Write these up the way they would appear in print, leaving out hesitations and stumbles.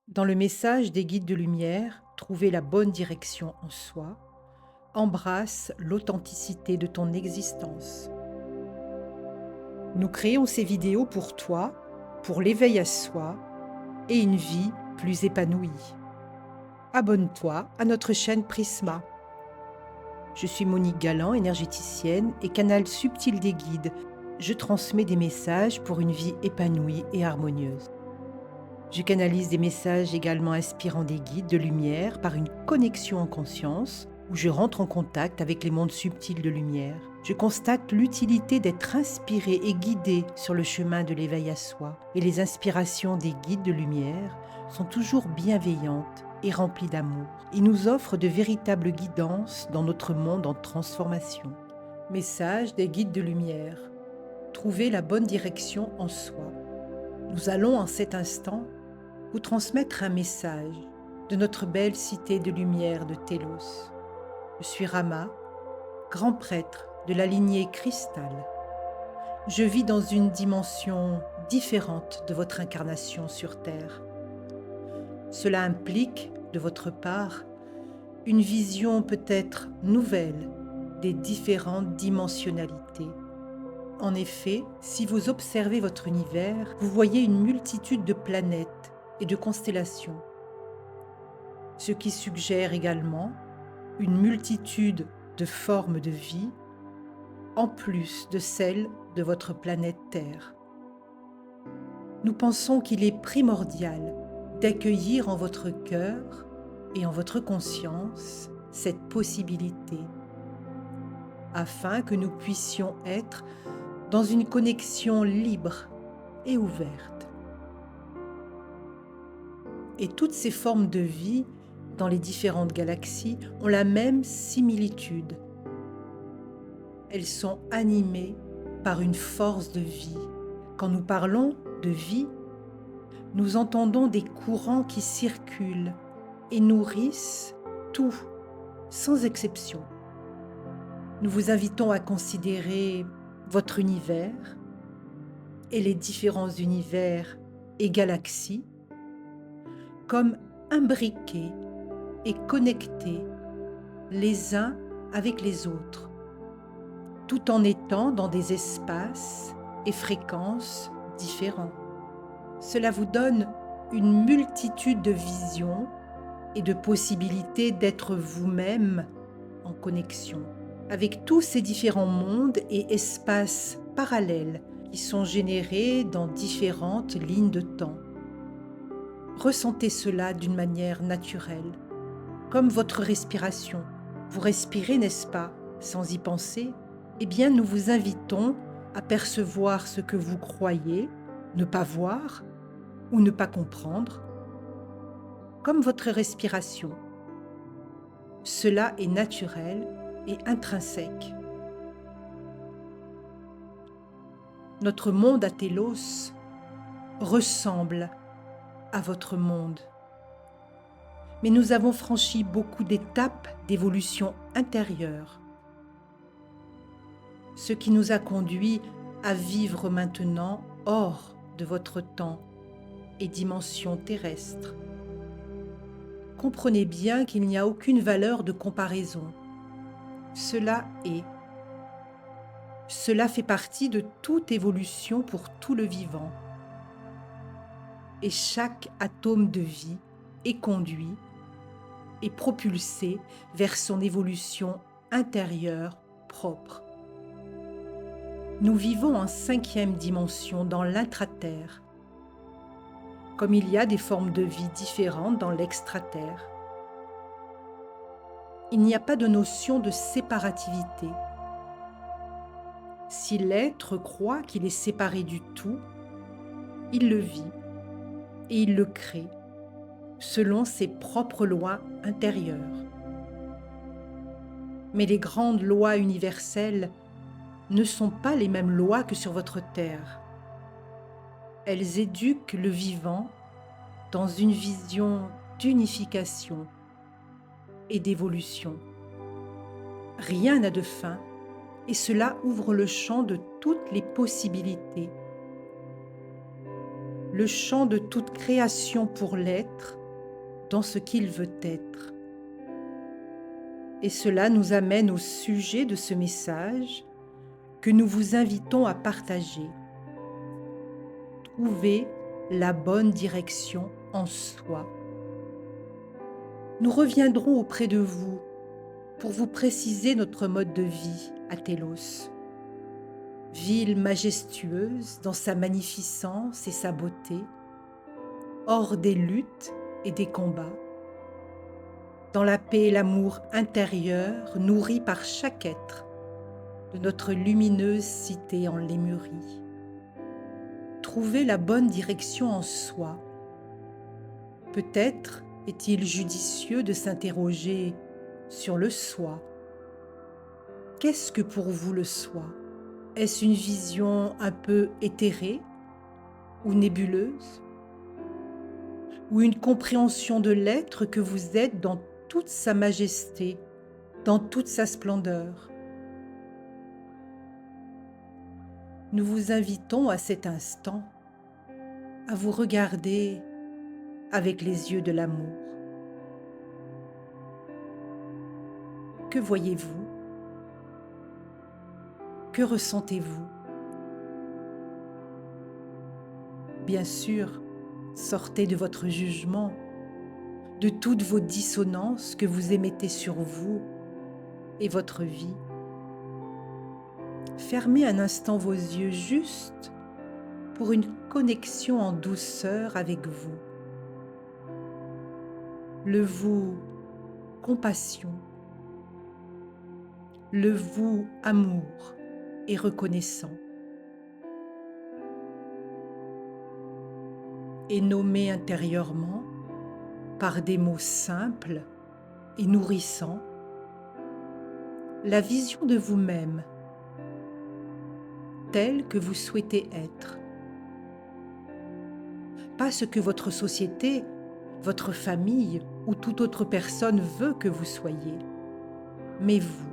Dans le message des guides de lumière, trouver la bonne direction en soi, embrasse l'authenticité de ton existence. Nous créons ces vidéos pour toi, pour l'éveil à soi et une vie plus épanouie. Abonne-toi à notre chaîne Prisma. Je suis Monique Galland, énergéticienne et canal subtil des guides. Je transmets des messages pour une vie épanouie et harmonieuse. Je canalise des messages également inspirants des guides de lumière par une connexion en conscience où je rentre en contact avec les mondes subtils de lumière. Je constate l'utilité d'être inspiré et guidé sur le chemin de l'éveil à soi. Et les inspirations des guides de lumière sont toujours bienveillantes et remplies d'amour. Ils nous offrent de véritables guidances dans notre monde en transformation. Message des guides de lumière. Trouver la bonne direction en soi. Nous allons en cet instant vous transmettre un message de notre belle cité de lumière de Télos. Je suis Rama, grand prêtre de la lignée cristal. Je vis dans une dimension différente de votre incarnation sur Terre. Cela implique, de votre part, une vision peut-être nouvelle des différentes dimensionnalités. En effet, si vous observez votre univers, vous voyez une multitude de planètes et de constellations, ce qui suggère également une multitude de formes de vie, en plus de celles de votre planète Terre. Nous pensons qu'il est primordial d'accueillir en votre cœur et en votre conscience cette possibilité, afin que nous puissions être dans une connexion libre et ouverte. Et toutes ces formes de vie dans les différentes galaxies ont la même similitude. Elles sont animées par une force de vie. Quand nous parlons de vie, nous entendons des courants qui circulent et nourrissent tout, sans exception. Nous vous invitons à considérer votre univers et les différents univers et galaxies comme imbriqués et connectés les uns avec les autres, tout en étant dans des espaces et fréquences différents. Cela vous donne une multitude de visions et de possibilités d'être vous-même en connexion avec tous ces différents mondes et espaces parallèles qui sont générés dans différentes lignes de temps. Ressentez cela d'une manière naturelle, comme votre respiration. Vous respirez, n'est-ce pas, sans y penser? Eh bien, nous vous invitons à percevoir ce que vous croyez ne pas voir ou ne pas comprendre, comme votre respiration. Cela est naturel et intrinsèque. Notre monde à Télos ressemble à votre monde. Mais nous avons franchi beaucoup d'étapes d'évolution intérieure, ce qui nous a conduit à vivre maintenant hors de votre temps et dimension terrestre. Comprenez bien qu'il n'y a aucune valeur de comparaison. Cela est. Cela fait partie de toute évolution pour tout le vivant. Et chaque atome de vie est conduit et propulsé vers son évolution intérieure propre. Nous vivons en 5e dimension dans l'intraterre, comme il y a des formes de vie différentes dans l'extraterre. Il n'y a pas de notion de séparativité. Si l'être croit qu'il est séparé du tout, il le vit et il le crée selon ses propres lois intérieures. Mais les grandes lois universelles ne sont pas les mêmes lois que sur votre terre. Elles éduquent le vivant dans une vision d'unification et d'évolution. Rien n'a de fin et cela ouvre le champ de toutes les possibilités. le champ de toute création pour l'être dans ce qu'il veut être. Et cela nous amène au sujet de ce message que nous vous invitons à partager. Trouver la bonne direction en soi. Nous reviendrons auprès de vous pour vous préciser notre mode de vie à Télos. Ville majestueuse dans sa magnificence et sa beauté, hors des luttes et des combats, dans la paix et l'amour intérieur nourri par chaque être de notre lumineuse cité en Lémurie. Trouver la bonne direction en soi. Peut-être est-il judicieux de s'interroger sur le soi. Qu'est-ce que pour vous le soi ? Est-ce une vision un peu éthérée ou nébuleuse ? Ou une compréhension de l'être que vous êtes dans toute sa majesté, dans toute sa splendeur ? Nous vous invitons à cet instant à vous regarder avec les yeux de l'amour. Que voyez-vous ? Que ressentez-vous ? Bien sûr, sortez de votre jugement, de toutes vos dissonances que vous émettez sur vous et votre vie. Fermez un instant vos yeux juste pour une connexion en douceur avec vous. Le vous compassion, le vous amour et reconnaissant. Et nommez intérieurement, par des mots simples et nourrissants, la vision de vous-même, telle que vous souhaitez être. Pas ce que votre société, votre famille ou toute autre personne veut que vous soyez, mais vous.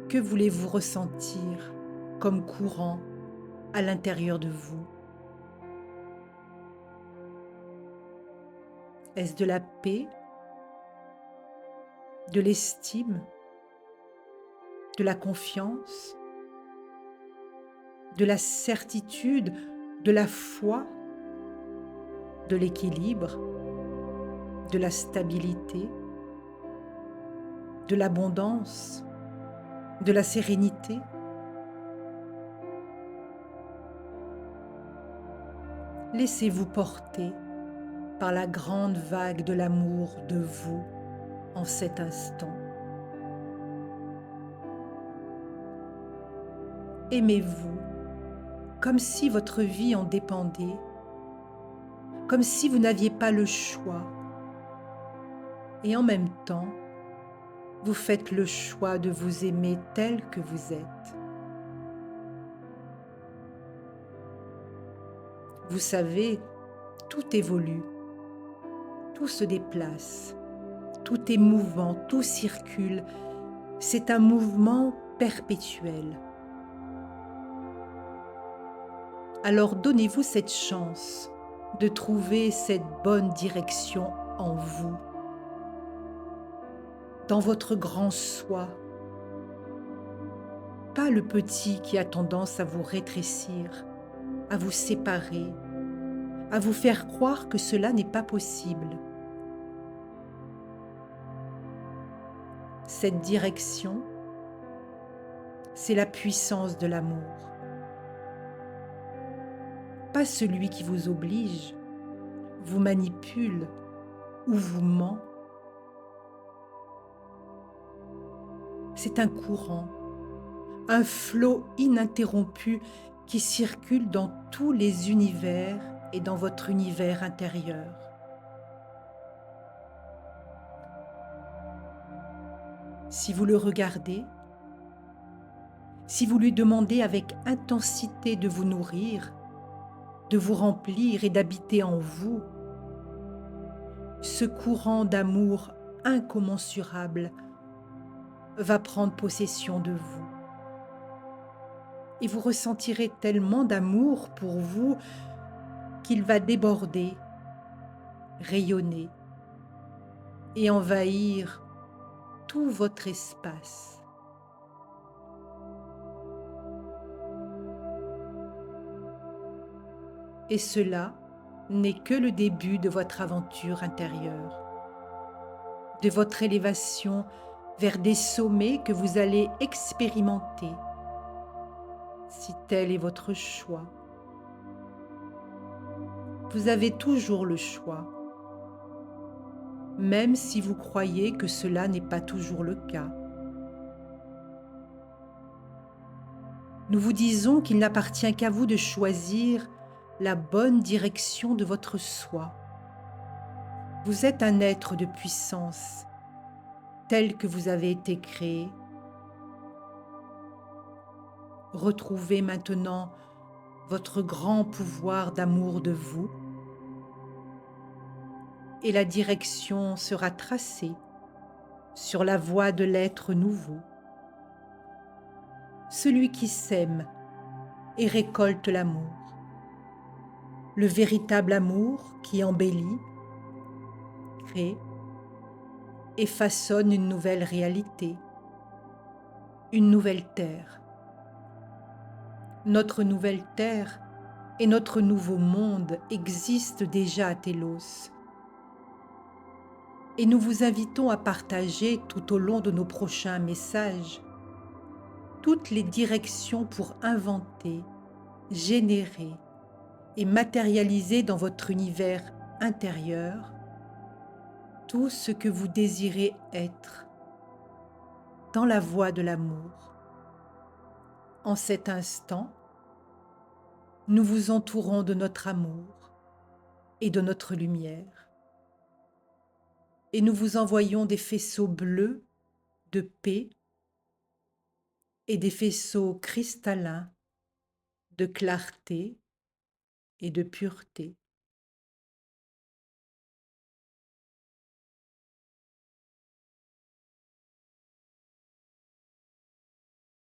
Que voulez-vous ressentir comme courant à l'intérieur de vous ? Est-ce de la paix, de l'estime, de la confiance, de la certitude, de la foi, de l'équilibre, de la stabilité, de l'abondance, de la sérénité ? Laissez-vous porter par la grande vague de l'amour de vous en cet instant. Aimez-vous comme si votre vie en dépendait, comme si vous n'aviez pas le choix. Et en même temps, vous faites le choix de vous aimer tel que vous êtes. Vous savez, tout évolue, tout se déplace, tout est mouvant, tout circule. C'est un mouvement perpétuel. Alors donnez-vous cette chance de trouver cette bonne direction en vous, dans votre grand soi, pas le petit qui a tendance à vous rétrécir, à vous séparer, à vous faire croire que cela n'est pas possible. Cette direction, c'est la puissance de l'amour. Pas celui qui vous oblige, vous manipule ou vous ment. C'est un courant, un flot ininterrompu qui circule dans tous les univers et dans votre univers intérieur. Si vous le regardez, si vous lui demandez avec intensité de vous nourrir, de vous remplir et d'habiter en vous, ce courant d'amour incommensurable va prendre possession de vous. et vous ressentirez tellement d'amour pour vous qu'il va déborder, rayonner et envahir tout votre espace. Et cela n'est que le début de votre aventure intérieure, de votre élévation vers des sommets que vous allez expérimenter, si tel est votre choix. Vous avez toujours le choix, même si vous croyez que cela n'est pas toujours le cas. Nous vous disons qu'il n'appartient qu'à vous de choisir la bonne direction de votre soi. Vous êtes un être de puissance, tel que vous avez été créé. Retrouvez maintenant votre grand pouvoir d'amour de vous et la direction sera tracée sur la voie de l'être nouveau. Celui qui sème et récolte l'amour, le véritable amour qui embellit, crée et façonne une nouvelle réalité, une nouvelle terre. Notre nouvelle terre et notre nouveau monde existent déjà à Télos. Et nous vous invitons à partager tout au long de nos prochains messages toutes les directions pour inventer, générer et matérialiser dans votre univers intérieur tout ce que vous désirez être dans la voie de l'amour. En cet instant, nous vous entourons de notre amour et de notre lumière, et nous vous envoyons des faisceaux bleus de paix et des faisceaux cristallins de clarté et de pureté.